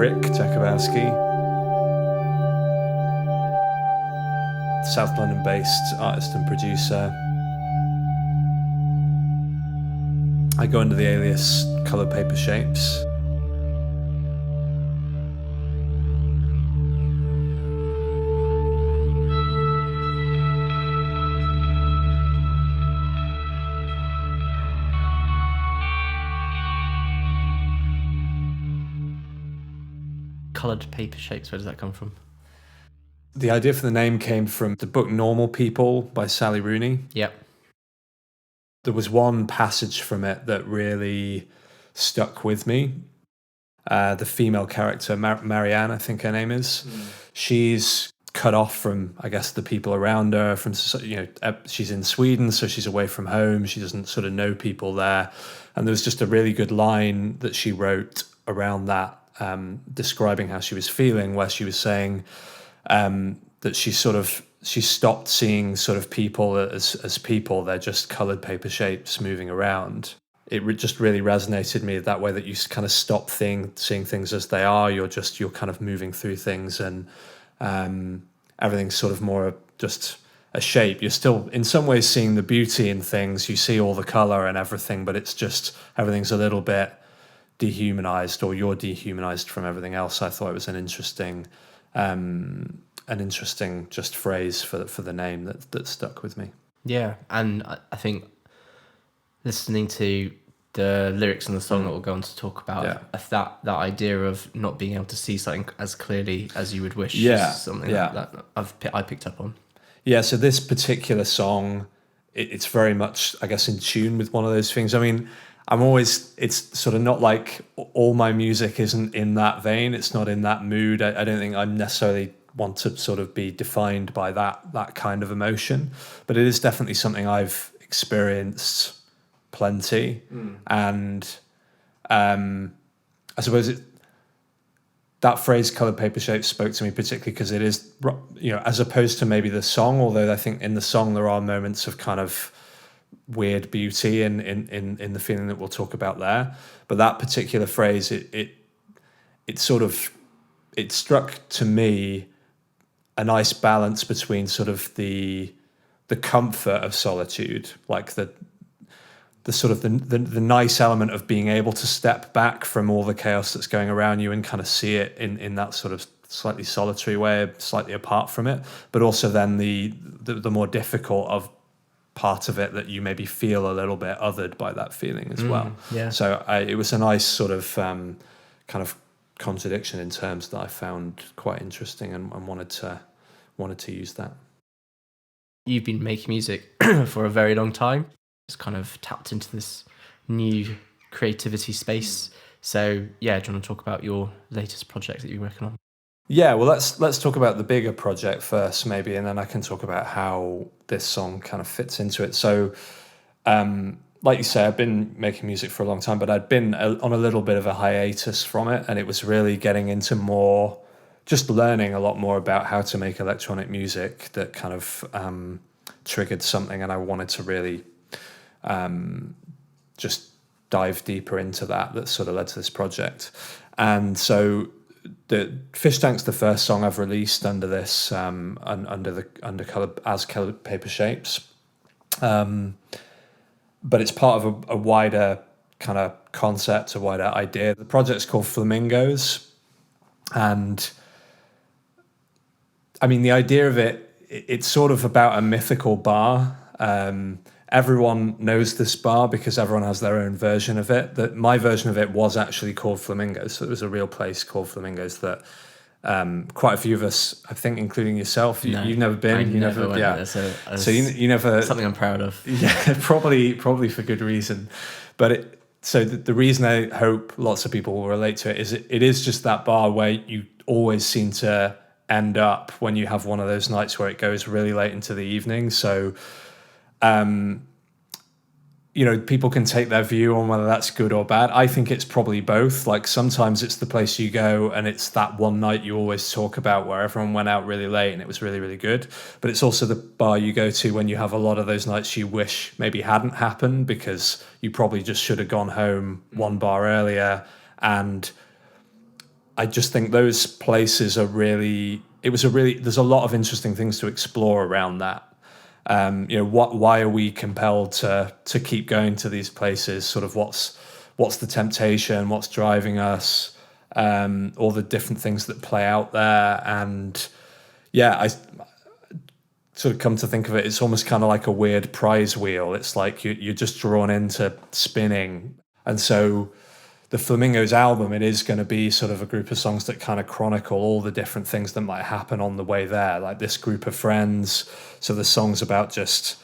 Jakubowski, South London-based artist and producer. I go under the alias Coloured Paper Shapes. Coloured Paper Shapes, where does that come from? The idea for the name came from the book Normal People by Sally Rooney. Yep. There was one passage from it that really stuck with me. The female character, Marianne, I think her name is, she's cut off from, I guess, the people around her. From, she's in Sweden, so she's away from home. She doesn't sort of know people there. And there was just a really good line that she wrote around that, describing how she was feeling, where she was saying that she stopped seeing sort of people as people. They're just coloured paper shapes moving around. It just really resonated me that way, that you kind of stop seeing things as they are. You're kind of moving through things, and everything's sort of more just a shape. You're still in some ways seeing the beauty in things. You see all the colour and everything, but it's just everything's a little bit dehumanized, or you're dehumanized from everything else. I thought it was an interesting just phrase for the name that stuck with me. Yeah, and I think listening to the lyrics in the song that we'll go on to talk about, that idea of not being able to see something as clearly as you would wish, is something that I picked up on. Yeah, so this particular song, it's very much, I guess, in tune with one of those things. I mean, it's sort of not like all my music isn't in that vein. It's not in that mood. I don't think I necessarily want to sort of be defined by that kind of emotion, but it is definitely something I've experienced plenty. And I suppose that phrase coloured paper shapes spoke to me particularly because it is, as opposed to maybe the song, although I think in the song there are moments of kind of weird beauty in the feeling that we'll talk about there, but that particular phrase, it struck to me a nice balance between sort of the comfort of solitude, like the sort of the nice element of being able to step back from all the chaos that's going around you and kind of see it in that sort of slightly solitary way, slightly apart from it, but also then the more difficult of part of it, that you maybe feel a little bit othered by that feeling as well. Yeah. So it was a nice sort of kind of contradiction in terms that I found quite interesting, and wanted to use that. You've been making music for a very long time. Just kind of tapped into this new creativity space. So yeah, do you want to talk about your latest project that you're working on? Yeah, well, let's talk about the bigger project first, maybe, and then I can talk about how this song kind of fits into it. So, like you say, I've been making music for a long time, but I'd been on a little bit of a hiatus from it, and it was really getting into more, just learning a lot more about how to make electronic music that kind of triggered something, and I wanted to really just dive deeper into that sort of led to this project. And so the Fish Tank's the first song I've released under this under coloured paper shapes, but it's part of a wider kind of concept, a wider idea. The project's called Flamingos, and I mean, the idea of it's sort of about a mythical bar. Everyone knows this bar because everyone has their own version of it. That my version of it was actually called Flamingos. So it was a real place called Flamingos that quite a few of us, I think, including yourself, you've never been. You never went there, so you never. Something I'm proud of. Yeah, probably for good reason. But the reason I hope lots of people will relate to it is it is just that bar where you always seem to end up when you have one of those nights where it goes really late into the evening. So people can take their view on whether that's good or bad. I think it's probably both. Like, sometimes it's the place you go and it's that one night you always talk about where everyone went out really late and it was really, really good. But it's also the bar you go to when you have a lot of those nights you wish maybe hadn't happened because you probably just should have gone home one bar earlier. And I just think those places are really. There's a lot of interesting things to explore around that. Why are we compelled to keep going to these places? Sort of what's the temptation? What's driving us? All the different things that play out there, and I sort of come to think of it, it's almost kind of like a weird prize wheel. It's like you're just drawn into spinning, and so the Flamingos album, it is going to be sort of a group of songs that kind of chronicle all the different things that might happen on the way there, like this group of friends. So the songs about just,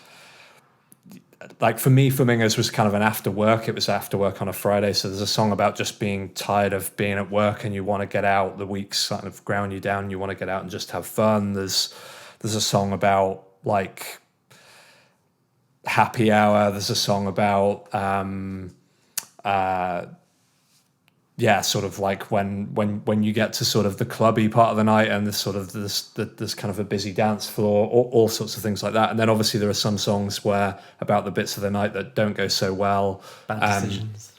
like for me, Flamingos was kind of an after work. It was after work on a Friday. So there's a song about just being tired of being at work and you want to get out. The week's kind of ground you down. You want to get out and just have fun. There's a song about like happy hour. There's a song about sort of like when you get to sort of the clubby part of the night and there's kind of a busy dance floor, all sorts of things like that. And then obviously there are some songs where about the bits of the night that don't go so well. Bad decisions.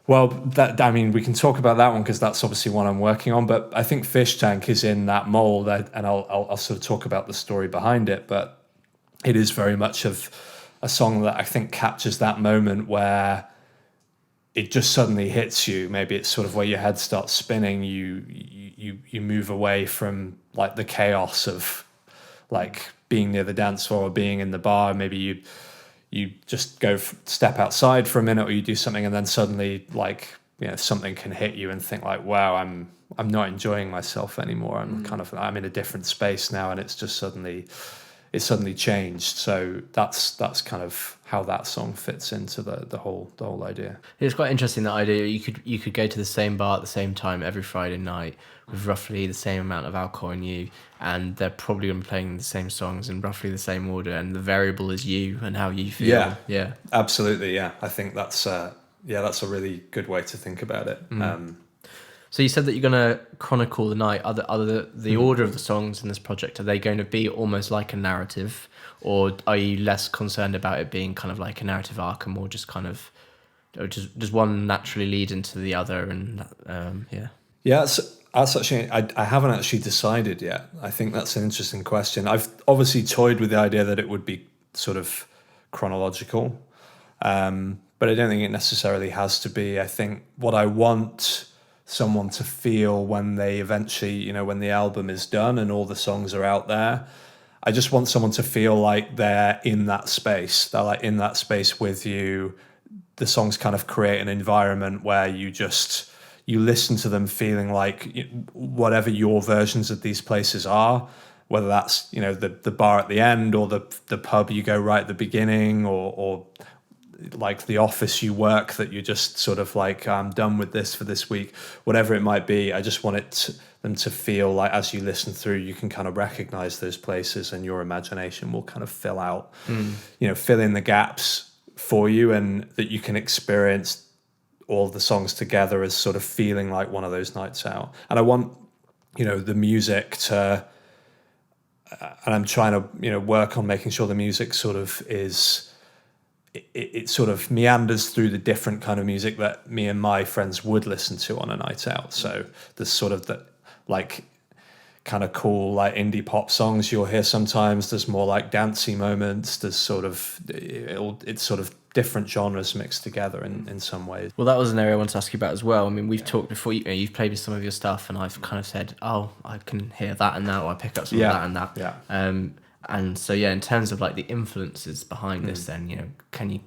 Well, we can talk about that one because that's obviously one I'm working on. But I think Fish Tank is in that mold, and I'll sort of talk about the story behind it. But it is very much of a song that I think captures that moment where it just suddenly hits you. Maybe it's sort of where your head starts spinning. You move away from like the chaos of like being near the dance floor or being in the bar. Maybe you just step outside for a minute, or you do something, and then suddenly like something can hit you and think like, wow, I'm not enjoying myself anymore. I'm in a different space now, and it's suddenly changed. So that's kind of how that song fits into the whole idea. It's quite interesting, that idea. You could go to the same bar at the same time every Friday night with roughly the same amount of alcohol in you, and they're probably going to be playing the same songs in roughly the same order, and the variable is you and how you feel. Yeah, absolutely. Yeah, I think that's a really good way to think about it. So you said that you're going to chronicle the night. Are the order of the songs in this project, are they going to be almost like a narrative, or are you less concerned about it being kind of like a narrative arc and more just kind of, or does one naturally lead into the other? And That's actually, I haven't actually decided yet. I think that's an interesting question. I've obviously toyed with the idea that it would be sort of chronological, but I don't think it necessarily has to be. I think what I want someone to feel when they eventually, when the album is done and all the songs are out there, I just want someone to feel like they're in that space. They're like in that space with you. The songs kind of create an environment where you listen to them feeling like whatever your versions of these places are, whether that's, the bar at the end or the pub you go right at the beginning, or like the office you work that you're just sort of like, I'm done with this for this week, whatever it might be. I just want them to feel like as you listen through, you can kind of recognize those places, and your imagination will kind of fill in the gaps for you, and that you can experience all the songs together as sort of feeling like one of those nights out. And I want, the music to, and I'm trying to, work on making sure the music sort of it sort of meanders through the different kind of music that me and my friends would listen to on a night out. So there's sort of the like kind of cool like indie pop songs you'll hear sometimes. There's more like dancey moments. There's sort of it's sort of different genres mixed together in some ways. Well, that was an area I wanted to ask you about as well. I mean, we've talked before. You've played with some of your stuff, and I've kind of said, "Oh, I can hear that and that, or I pick up some of that and that." Yeah. And so, in terms of like the influences behind this, then can you?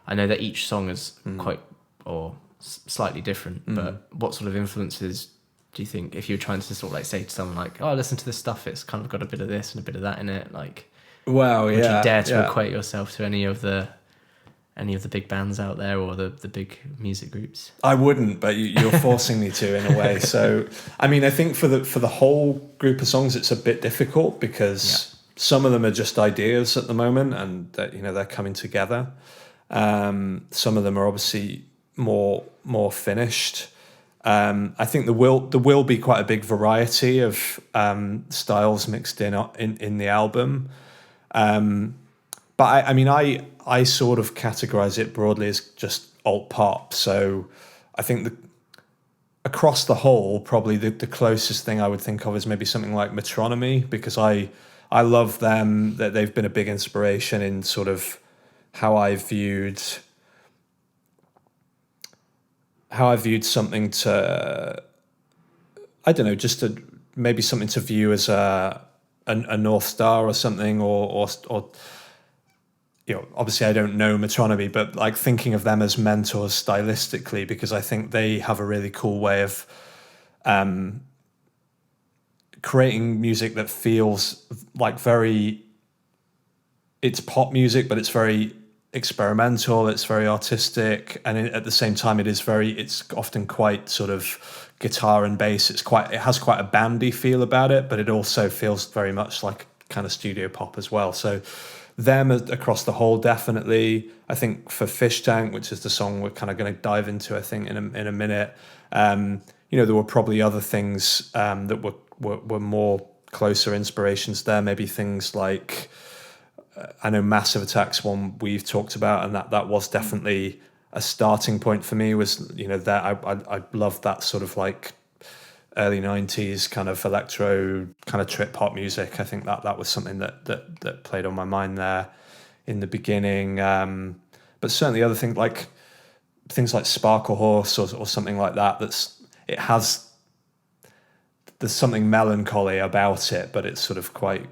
I know that each song is quite or slightly different, but what sort of influences do you think, if you're trying to sort of like say to someone like, "Oh, listen to this stuff. It's kind of got a bit of this and a bit of that in it." Like, would you dare to equate yourself to any of the big bands out there, or the big music groups? I wouldn't, but you're forcing me to in a way. So, I mean, I think for the whole group of songs, it's a bit difficult because some of them are just ideas at the moment, and that they're coming together. Some of them are obviously more finished. I think there will be quite a big variety of styles mixed in the album. But I sort of categorize it broadly as just alt pop. So I think across the whole, probably the closest thing I would think of is maybe something like Metronomy, because I love them, that they've been a big inspiration in sort of how I viewed something to, I don't know, just to maybe something to view as a North Star or something, or you know, obviously I don't know Metronomy, but like thinking of them as mentors stylistically, because I think they have a really cool way of creating music that feels like it's pop music, but it's very experimental, it's very artistic, and at the same time it's often quite sort of guitar and bass. It has quite a bandy feel about it, but it also feels very much like kind of studio pop as well. So them across the whole, definitely. I think for Fish Tank, which is the song we're kind of going to dive into, I think in a minute, you know, there were probably other things that were more closer inspirations there. Maybe things like, I know Massive Attack's one we've talked about, and that was definitely a starting point for me. Was, you know, that I loved that sort of like early 90s kind of electro kind of trip hop music. I think that was something that played on my mind there in the beginning. But certainly other things like Sparkle Horse or something like that, there's something melancholy about it, but it's sort of quite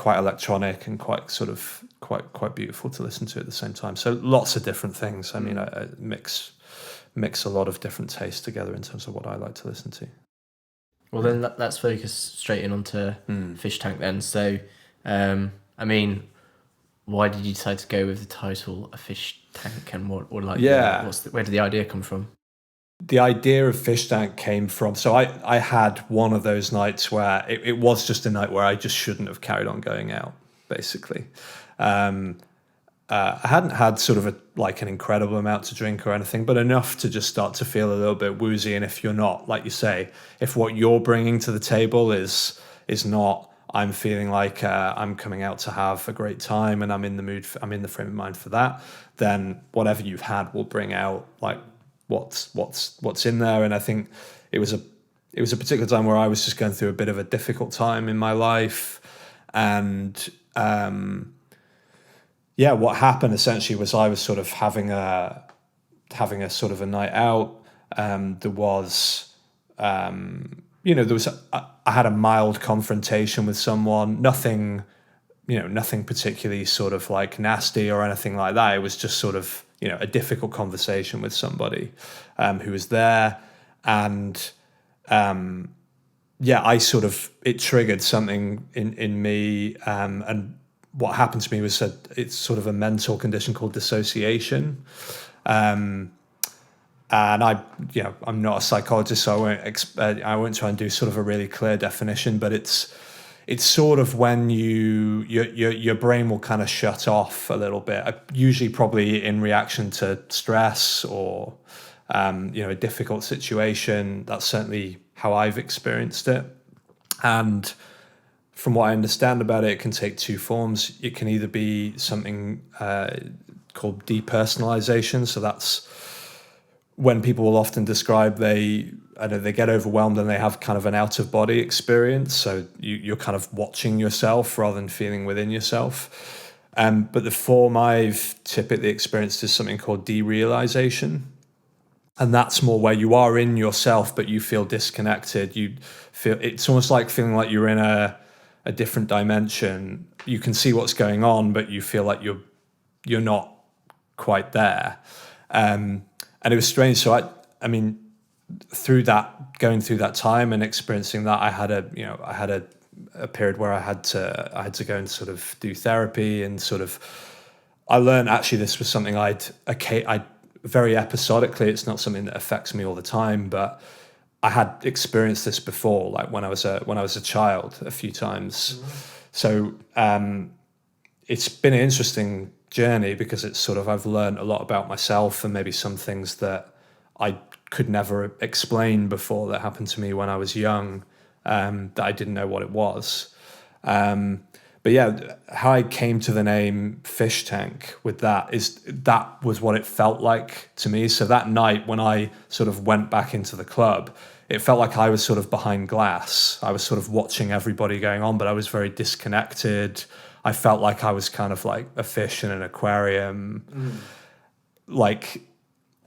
electronic and quite beautiful to listen to at the same time. So lots of different things. I mean, I mix a lot of different tastes together in terms of what I like to listen to. Well, then let's focus straight in onto Fish Tank then. So, I mean, why did you decide to go with the title A Fish Tank, and where did the idea come from? The idea of Fish Tank came from, so I had one of those nights where it was just a night where I just shouldn't have carried on going out, basically. I hadn't had sort of an incredible amount to drink or anything, but enough to just start to feel a little bit woozy. And if you're not, like you say, if what you're bringing to the table is not, I'm feeling like I'm coming out to have a great time and I'm in the mood, I'm in the frame of mind for that, then whatever you've had will bring out like what's in there. And I think it was a particular time where I was just going through a bit of a difficult time in my life, and what happened essentially was I was sort of having a sort of a night out. There was, I had a mild confrontation with someone, nothing particularly sort of like nasty or anything like that. It was just sort of, a difficult conversation with somebody who was there. And it triggered something in me. And what happened to me was that it's sort of a mental condition called dissociation. And I'm not a psychologist, so I won't try and do sort of a really clear definition, but it's sort of when your brain will kind of shut off a little bit, usually probably in reaction to stress or a difficult situation. That's certainly how I've experienced it. And from what I understand about it, it can take two forms. It can either be something called depersonalization. So that's when people will often describe they get overwhelmed and they have kind of an out-of-body experience. So you're kind of watching yourself rather than feeling within yourself. But the form I've typically experienced is something called derealization. And that's more where you are in yourself, but you feel disconnected. You feel, it's almost like feeling like you're in a different dimension. You can see what's going on, but you feel like you're not quite there. And it was strange. So I mean, going through that time and experiencing that, I had a period where I had to go and sort of do therapy, and sort of, I learned actually this was something I'd very episodically. It's not something that affects me all the time, but I had experienced this before, like when I was a child a few times. So it's been an interesting journey because it's sort of, I've learned a lot about myself and maybe some things that I could never explain before that happened to me when I was young, that I didn't know what it was. But yeah, how I came to the name Fish Tank with that was what it felt like to me. So that night when I sort of went back into the club, it felt like I was sort of behind glass. I was sort of watching everybody going on, but I was very disconnected. I felt like I was kind of like a fish in an aquarium. Like,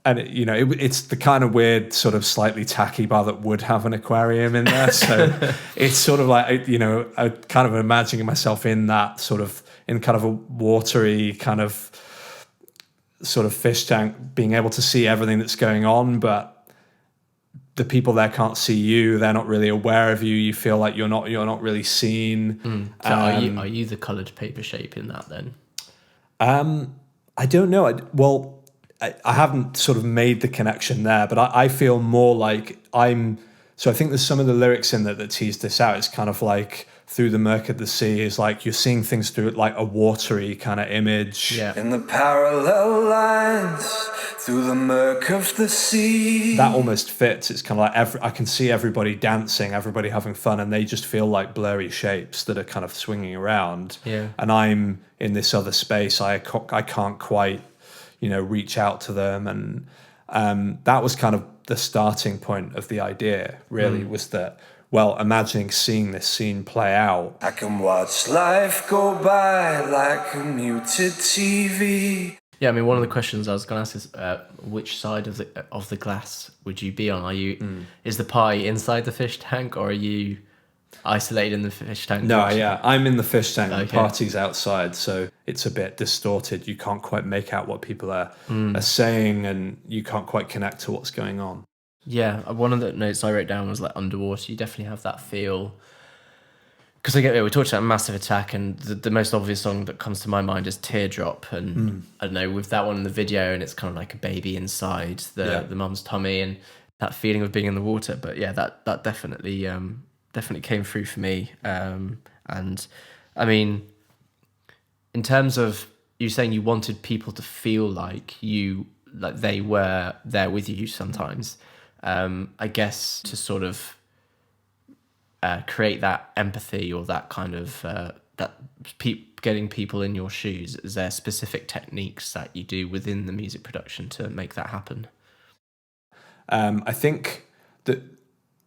and it's the kind of weird sort of slightly tacky bar that would have an aquarium in there. So it's sort of like, I kind of imagining myself in that sort of, in kind of a watery kind of sort of fish tank, being able to see everything that's going on, but the people there can't see you. They're not really aware of you. You feel like you're not really seen. So are you the coloured paper shape in that then? I don't know. I haven't sort of made the connection there, but I feel more like so I think there's some of the lyrics in there that tease this out. It's kind of like through the murk of the sea is like you're seeing things through like a watery kind of image. Yeah. In the parallel lines through the murk of the sea. That almost fits. It's kind of like I can see everybody dancing, everybody having fun, and they just feel like blurry shapes that are kind of swinging around. Yeah. And I'm in this other space. I can't quite, reach out to them. And that was kind of the starting point of the idea, really, was that, imagining seeing this scene play out. I can watch life go by like a muted TV. Yeah, I mean, one of the questions I was going to ask is, which side of the glass would you be on? Is the pie inside the fish tank, or are you isolated in the fish tank? No, yeah, I'm in the fish tank. Okay. The party's outside, so it's a bit distorted. You can't quite make out what people are saying, and you can't quite connect to what's going on. Yeah, one of the notes I wrote down was like underwater. You definitely have that feel. Because we talked about Massive Attack, and the most obvious song that comes to my mind is Teardrop, and I don't know, with that one in the video, and it's kind of like a baby inside the mum's tummy, and that feeling of being in the water. But yeah, that definitely came through for me. And I mean, in terms of you saying you wanted people to feel like they were there with you sometimes, I guess to sort of create that empathy or that kind of getting people in your shoes, is there specific techniques that you do within the music production to make that happen? I think that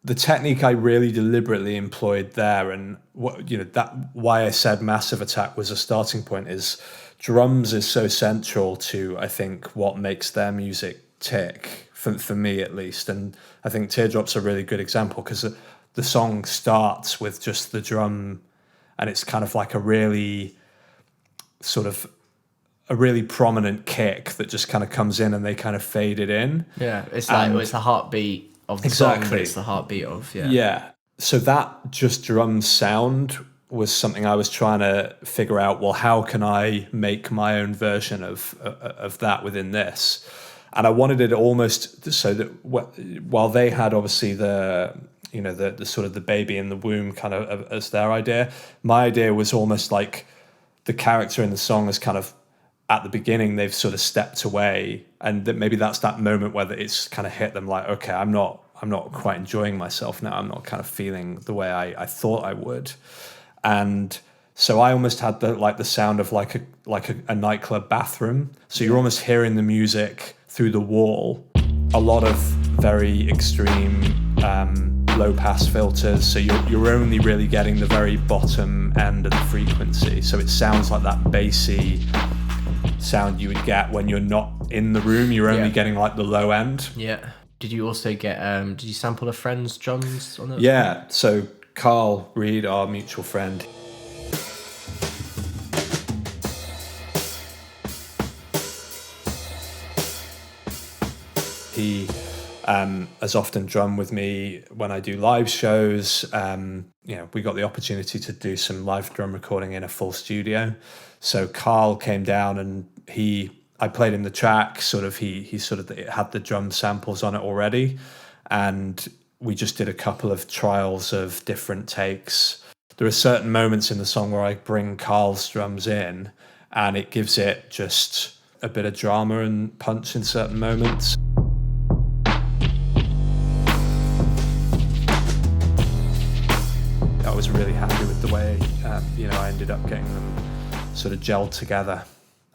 the technique I really deliberately employed there, and why I said Massive Attack was a starting point, is drums is so central to, I think, what makes their music tick, for me at least. And I think Teardrop's a really good example, because the song starts with just the drum, and it's kind of like a really prominent kick that just kind of comes in, and they kind of fade it in. Yeah, it's like it's the heartbeat of the song, but it's the heartbeat of Yeah. So that just drum sound was something I was trying to figure out. Well, how can I make my own version of that within this? And I wanted it almost so that while they had obviously the sort of the baby in the womb kind of as their idea, my idea was almost like the character in the song is kind of at the beginning, they've sort of stepped away, and that maybe that's that moment where it's kind of hit them like, okay, I'm not quite enjoying myself now. I'm not kind of feeling the way I thought I would. And so I almost had the sound of like a nightclub bathroom. So you're almost hearing the music through the wall, a lot of very extreme low pass filters. So you're only really getting the very bottom end of the frequency. So it sounds like that bassy sound you would get when you're not in the room. You're only getting like the low end. Yeah. Did you also get did you sample a friend's drums on it? Yeah, so Carl Reed, our mutual friend, he has often drummed with me when I do live shows. We got the opportunity to do some live drum recording in a full studio. So Carl came down, and I played him the track. He had the drum samples on it already, and we just did a couple of trials of different takes. There are certain moments in the song where I bring Carl's drums in, and it gives it just a bit of drama and punch in certain moments. I was really happy with the way I ended up getting them sort of gelled together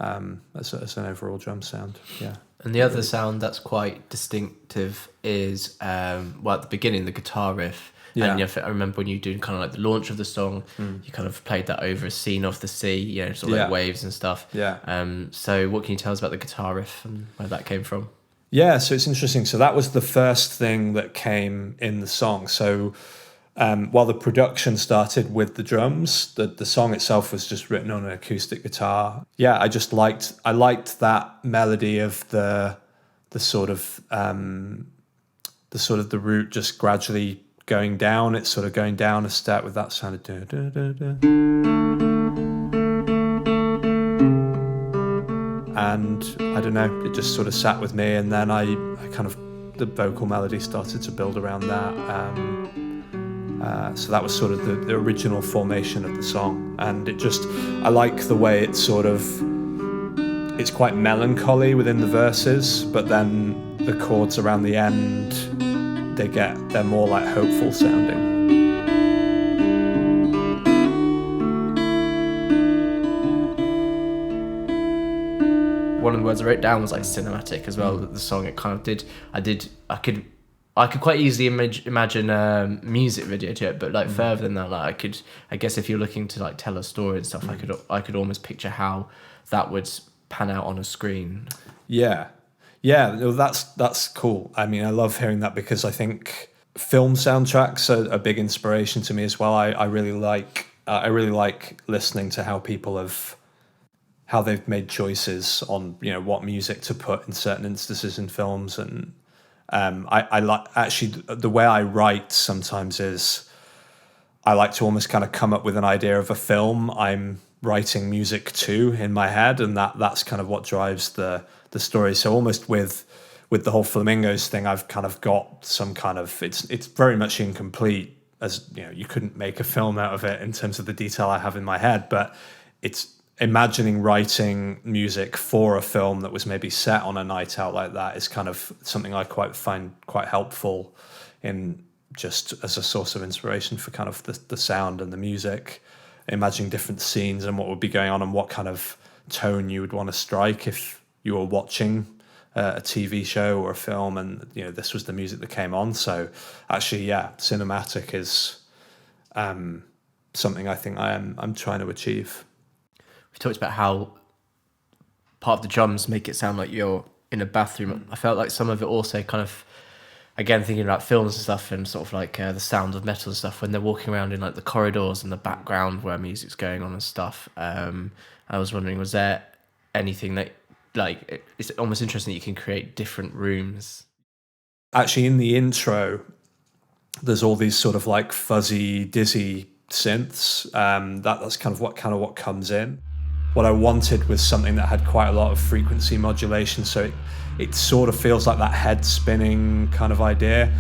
as an overall drum sound. Yeah. And the other sound that's quite distinctive is, at the beginning, the guitar riff. Yeah. And I remember when you doing kind of like the launch of the song, you kind of played that over a scene of the sea, sort of like waves and stuff. Yeah. So what can you tell us about the guitar riff and where that came from? Yeah, so it's interesting. So that was the first thing that came in the song. So while the production started with the drums, the song itself was just written on an acoustic guitar. Yeah, I liked that melody of the sort of the root just gradually going down. It's sort of going down a step with that sound of da, da, da, da. And I don't know, it just sort of sat with me, and then I kind of, the vocal melody started to build around that. So that was sort of the original formation of the song. And I like the way it's quite melancholy within the verses, but then the chords around the end, they're more like hopeful sounding. One of the words I wrote down was like cinematic as well. The song, it kind of did. I could quite easily imagine a music video to it, but like further than that, like I guess if you're looking to like tell a story and stuff, I could almost picture how that would pan out on a screen. Yeah, no, that's cool. I mean, I love hearing that because I think film soundtracks are a big inspiration to me as well. I really like listening to how they've made choices on what music to put in certain instances in films, and I like, actually, the way I write sometimes is I like to almost kind of come up with an idea of a film I'm writing music to in my head, and that's kind of what drives the story. So almost with the whole Flamingos thing, I've kind of got some kind of, it's very much incomplete, as you couldn't make a film out of it in terms of the detail I have in my head, but it's imagining writing music for a film that was maybe set on a night out like that is kind of something I find quite helpful in just as a source of inspiration for kind of the sound and the music, imagining different scenes and what would be going on and what kind of tone you would want to strike if you were watching a TV show or a film and this was the music that came on. So actually, yeah, cinematic is something I think I'm trying to achieve. We talked about how part of the drums make it sound like you're in a bathroom. I felt like some of it also kind of, again, thinking about films and stuff and sort of like the sound of metal and stuff, when they're walking around in like the corridors and the background where music's going on and stuff. I was wondering, was there anything that, like, it's almost interesting that you can create different rooms? Actually, in the intro, there's all these sort of like fuzzy, dizzy synths. That's kind of what comes in. What I wanted was something that had quite a lot of frequency modulation, so it sort of feels like that head spinning kind of idea.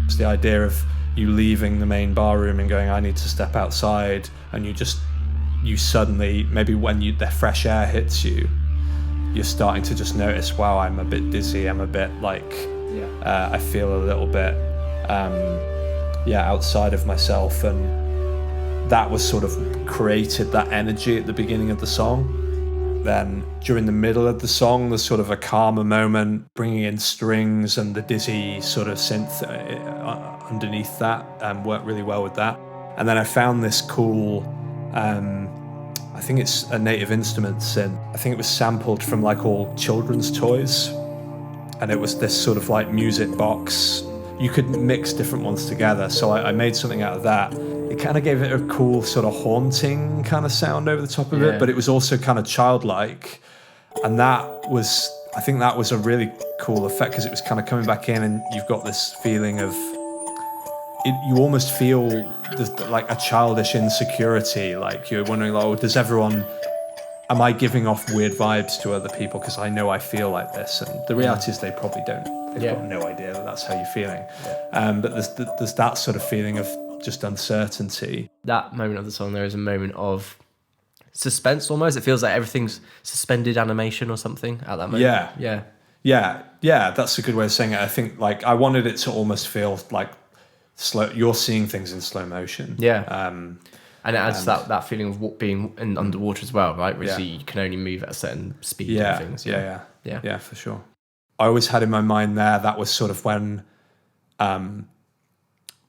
It's the idea of you leaving the main bar room and going, I need to step outside, and you suddenly, maybe when the fresh air hits you, you're starting to just notice, wow, I'm a bit dizzy, I'm a bit like, I feel a little bit, outside of myself, and that was sort of created that energy at the beginning of the song. Then during the middle of the song, there's sort of a calmer moment, bringing in strings and the dizzy sort of synth underneath that, worked really well with that. And then I found this cool, I think it's a Native Instruments synth. I think it was sampled from like all children's toys. And it was this sort of like music box. You could mix different ones together. So I made something out of that. It kind of gave it a cool sort of haunting kind of sound over the top of it, but it was also kind of childlike. And I think that was a really cool effect, because it was kind of coming back in and you've got this feeling of, you almost feel like a childish insecurity, like you're wondering, am I giving off weird vibes to other people because I know I feel like this? And the reality is they probably don't. They've got no idea that that's how you're feeling. But there's that sort of feeling of just uncertainty. That moment of the song, there is a moment of suspense almost. It feels like everything's suspended animation or something at that moment. Yeah, that's a good way of saying it. I think like I wanted it to almost feel like slow. You're seeing things in slow motion. And it adds that feeling of being underwater as well, right? Where you can only move at a certain speed and things. Yeah, for sure. I always had in my mind there that was sort of when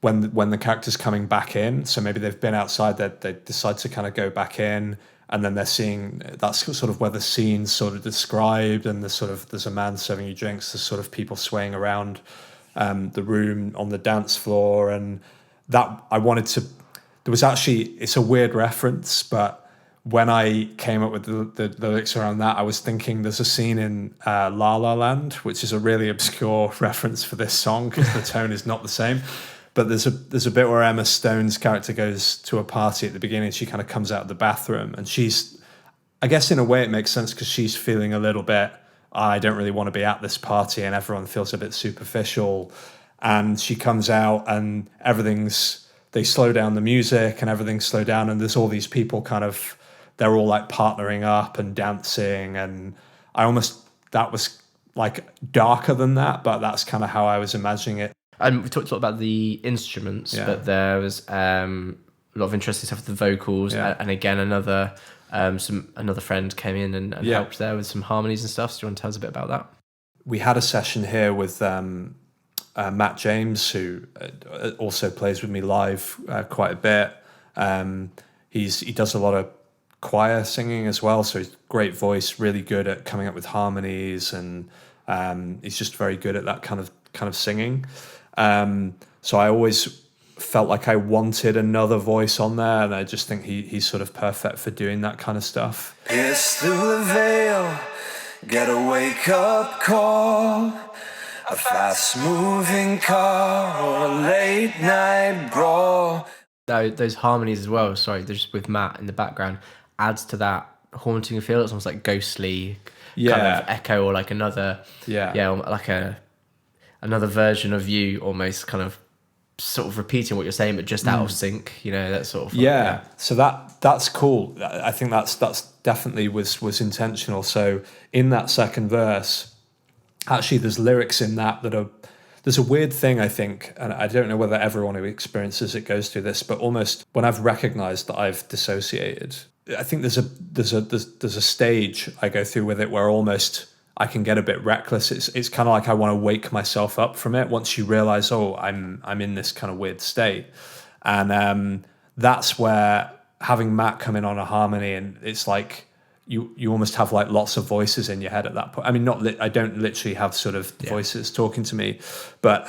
the character's coming back in. So maybe they've been outside, they decide to kind of go back in, and then they're seeing, that's sort of where the scene's sort of described, and there's a man serving you drinks, there's sort of people swaying around the room on the dance floor, and that I wanted to, there was actually, it's a weird reference, but when I came up with the lyrics around that, I was thinking there's a scene in La La Land, which is a really obscure reference for this song because the tone is not the same. But there's a bit where Emma Stone's character goes to a party at the beginning. She kind of comes out of the bathroom, and she's, I guess in a way it makes sense because she's feeling a little bit, I don't really want to be at this party, and everyone feels a bit superficial. And she comes out, and they slow down the music, and everything's slowed down, and there's all these people kind of, they're all like partnering up and dancing, and that was like darker than that, but that's kind of how I was imagining it. And we talked a lot about the instruments, but there was a lot of interesting stuff with the vocals, and again another friend came in and helped there with some harmonies and stuff. So do you want to tell us a bit about that? We had a session here with Matt James, who also plays with me live quite a bit. He does a lot of choir singing as well, so he's great voice, really good at coming up with harmonies, and he's just very good at that kind of singing. So I always felt like I wanted another voice on there, and I just think he's sort of perfect for doing that kind of stuff. Pierce through the veil, get a wake-up call, a fast-moving car or a late-night brawl. Those harmonies as well, just with Matt in the background, adds to that haunting feel. It's almost like ghostly kind of echo, or like another like another version of you, almost kind of sort of repeating what you're saying, but just out of sync, that sort of So that's cool. I think that's definitely was intentional. So in that second verse, actually there's lyrics in that are, there's a weird thing, I think, and I don't know whether everyone who experiences it goes through this, but almost when I've recognized that I've dissociated, I think there's a stage I go through with it where almost I can get a bit reckless. It's kind of like I want to wake myself up from it once you realize, I'm in this kind of weird state. And that's where having Matt come in on a harmony, and it's like you almost have like lots of voices in your head at that point. I mean, I don't literally have sort of voices talking to me, but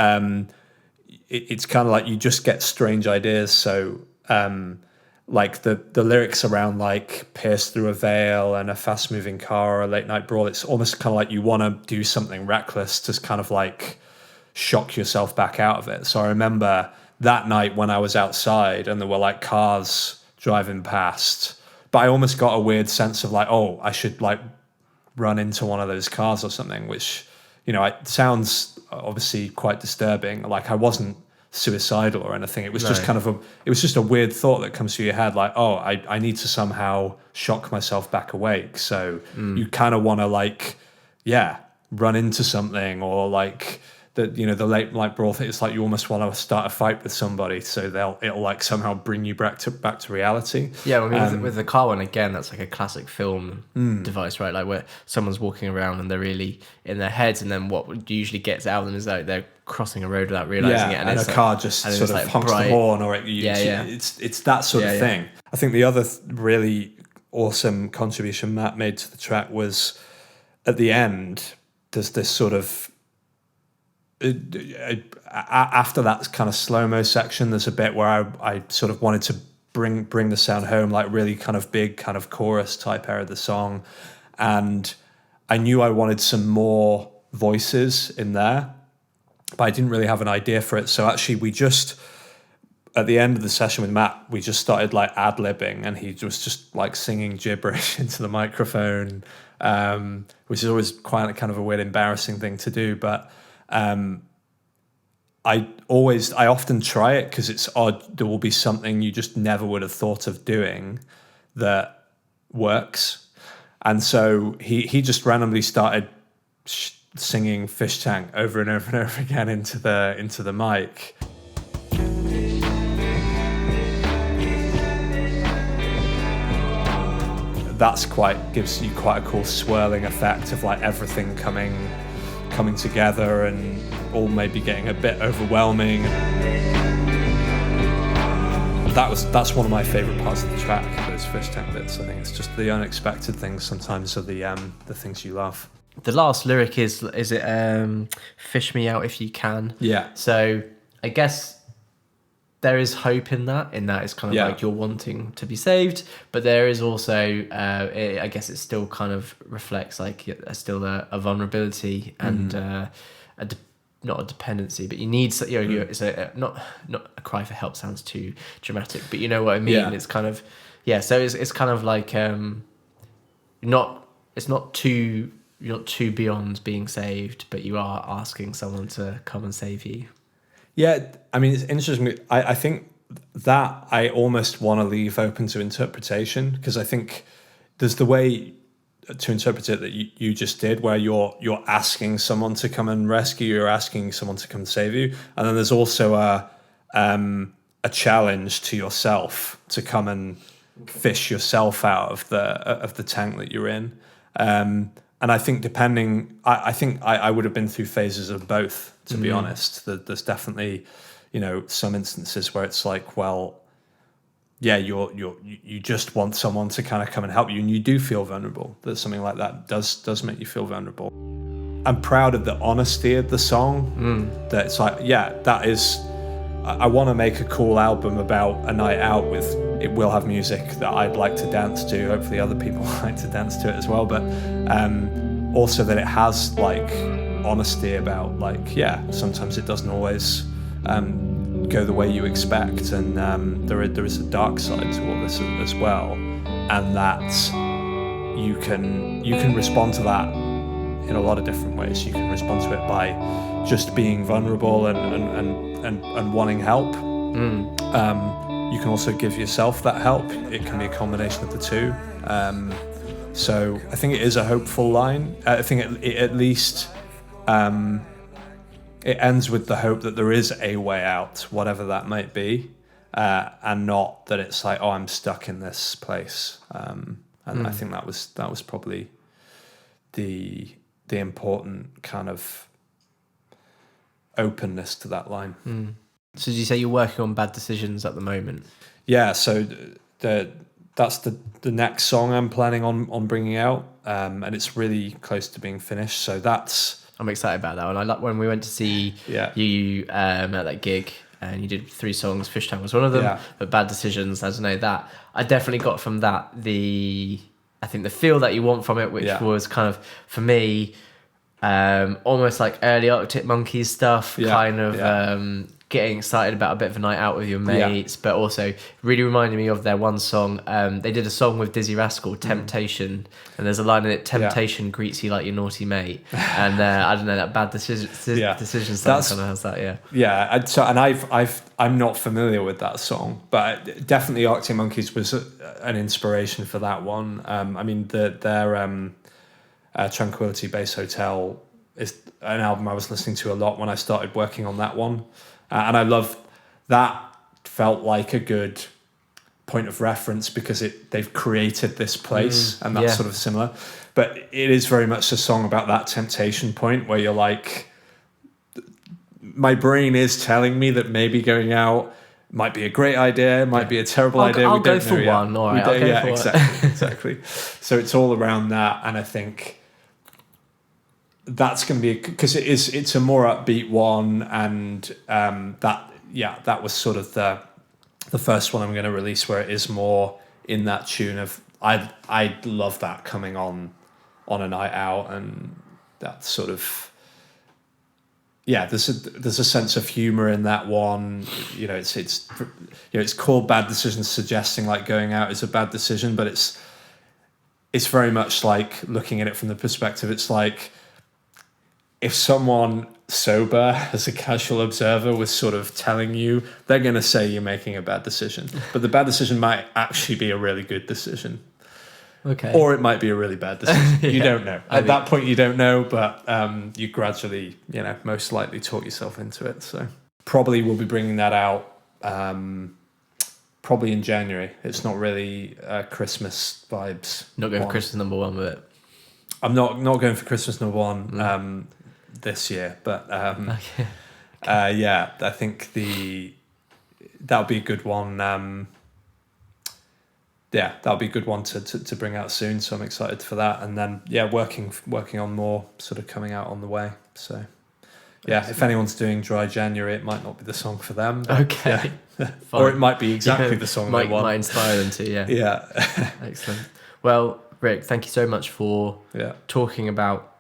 it's kind of like you just get strange ideas. So like the lyrics around like pierce through a veil and a fast moving car or a late night brawl, it's almost kind of like you want to do something reckless to kind of like shock yourself back out of it. So I remember that night when I was outside and there were like cars driving past, but I almost got a weird sense of like, I should like run into one of those cars or something, which, it sounds obviously quite disturbing. Like I wasn't suicidal or anything. It was just kind of a weird thought that comes through your head, like, I need to somehow shock myself back awake. So you kind of want to like, run into something, or like the late night brawl thing. It's like you almost want to start a fight with somebody, so it'll like somehow bring you back to reality. Yeah, I mean, with the car one, again, that's like a classic film device, right? Like where someone's walking around and they're really in their heads, and then what usually gets out of them is like they're crossing a road without realizing it, and a car just sort of honks the horn, or it's that sort of thing. I think the other really awesome contribution Matt made to the track was at the end. There's this sort of after that kind of slow-mo section, there's a bit where I sort of wanted to bring the sound home, like really kind of big kind of chorus type area of the song, and I knew I wanted some more voices in there, but I didn't really have an idea for it. So actually we just, at the end of the session with Matt, we just started like ad-libbing, and he was just like singing gibberish into the microphone, which is always quite a kind of a weird, embarrassing thing to do, but I often try it because it's odd. There will be something you just never would have thought of doing that works. And so he just randomly started singing Fish Tank over and over and over again into the mic. that's gives you quite a cool swirling effect of like everything coming together and all maybe getting a bit overwhelming. That's one of my favourite parts of the track, those fish tank bits. I think it's just the unexpected things sometimes are the things you love. The last lyric is it fish me out if you can. Yeah. So I guess there is hope in that it's kind of like you're wanting to be saved, but there is also I guess it still kind of reflects like still a vulnerability and not a dependency, but you need, it's not a cry for help sounds too dramatic, but you know what I mean. It's kind of so it's kind of like you're not too beyond being saved, but you are asking someone to come and save you. Yeah, I mean, it's interesting. I think that I almost want to leave open to interpretation, because I think there's the way to interpret it that you just did, where you're asking someone to come and rescue you, you're asking someone to come and save you, and then there's also a challenge to yourself to come and fish yourself out of the tank that you're in. And I think I would have been through phases of both, to be honest. There's definitely, some instances where it's like, well, yeah, you just want someone to kind of come and help you, and you do feel vulnerable. That something like that does make you feel vulnerable. I'm proud of the honesty of the song. That it's like, that is. I want to make a cool album about a night out with. It will have music that I'd like to dance to. Hopefully, other people like to dance to it as well. But also that it has like honesty about like, sometimes it doesn't always go the way you expect, and there is a dark side to all this as well, and that you can respond to that in a lot of different ways. You can respond to it by just being vulnerable and wanting help. You can also give yourself that help. It can be a combination of the two. So I think it is a hopeful line. I think it at least it ends with the hope that there is a way out, whatever that might be, and not that it's like, oh, I'm stuck in this place. And I think that was probably the important kind of openness to that line. So did you say you're working on Bad Decisions at the moment? Yeah, so that's the next song I'm planning on bringing out, and it's really close to being finished. So I'm excited about that one. I like when we went to see you at that gig, and you did 3 songs. Fish Tank was one of them. Yeah. But Bad Decisions, I don't know, that I definitely got from that the feel that you want from it, which was kind of, for me, almost like early Arctic Monkeys stuff, kind of getting excited about a bit of a night out with your mates, but also really reminded me of their one song. They did a song with Dizzy Rascal, Temptation, and there's a line in it, Temptation greets you like your naughty mate. And I don't know, that Bad Decision song kind of has that, I'm not familiar with that song, but definitely Arctic Monkeys was an inspiration for that one. I mean, their Tranquility Base Hotel is an album I was listening to a lot when I started working on that one. And I love that. Felt like a good point of reference because they've created this place, and that's sort of similar. But it is very much a song about that temptation point where you're like, my brain is telling me that maybe going out might be a great idea, might be a terrible idea. I'll go for one. All right, exactly. So it's all around that, and I think that's going to be, because it's a more upbeat one, and that was sort of the first one I'm going to release where it is more in that tune of I love that coming on a night out, and that sort of there's a sense of humor in that one. It's called Bad Decisions, suggesting like going out is a bad decision, but it's very much like looking at it from the perspective, it's like if someone sober as a casual observer was sort of telling you, they're going to say you're making a bad decision, but the bad decision might actually be a really good decision. Okay. Or it might be a really bad decision. You don't know. At that point, you don't know, but you gradually, most likely talk yourself into it. So probably we'll be bringing that out probably in January. It's not really Christmas vibes. Not going for Christmas number one with it. I'm not going for Christmas number one this year, but yeah, I think that'll be a good one. Yeah, that'll be a good one to bring out soon. So I'm excited for that, and then working on more sort of coming out on the way. So yeah, if anyone's doing Dry January, it might not be the song for them. Okay, yeah. Or it might be exactly the song they want. Might inspire them to. Yeah. Excellent. Well, Rick, thank you so much for talking about,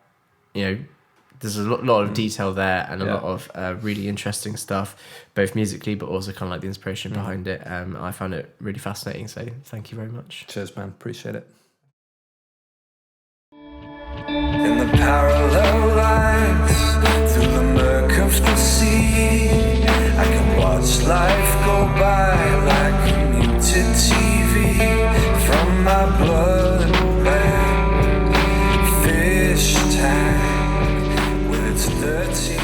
there's a lot of detail there and a lot of really interesting stuff, both musically, but also kind of like the inspiration behind it. I found it really fascinating. So thank you very much. Cheers, man. Appreciate it. In the parallel lines, through the murk of the sea, I can watch life go by like a muted TV from my bloodbath fish tank with its dirty